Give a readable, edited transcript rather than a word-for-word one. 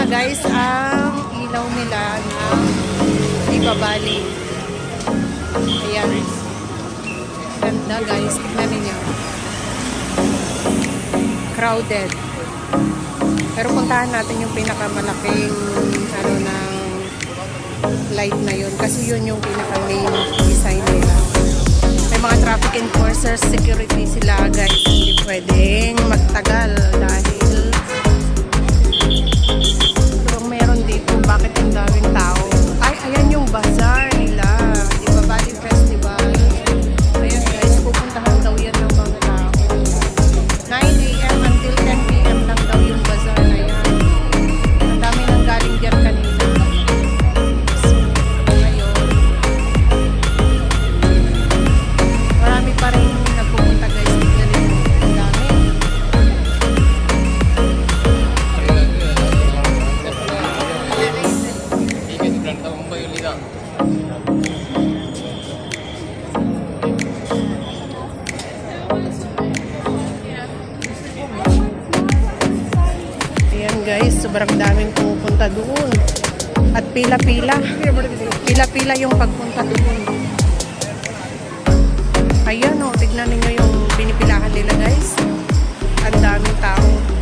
Guys, ang ilaw nila ng Diba Valley. Ayan. Ganda guys. Tignan ninyo. Crowded. Pero puntahan natin yung pinakamalaking ng light na yun. Kasi yun yung pinaka-main design nila. May mga traffic enforcers, security sila guys. Hindi pwedeng magtagal dahil meron dito. Bakit ang daming tao? Ay, ayan yung bazaar nila. Diba Valley Festival? Ayan guys, pupuntahan daw yan ng mga tao. 9 AM until 10 PM lang daw yung bazaar na yan. Ang dami nang galing dyan kanina. So, ngayon, marami pa rin nagpupunta guys. Tignan nyo. Ang dami. Ayan guys, sobrang daming pumupunta doon. At pila-pila. Pila-pila yung pagpunta doon. Ayan o, tignan ninyo yung pinipilahan nila guys. Ang daming tao.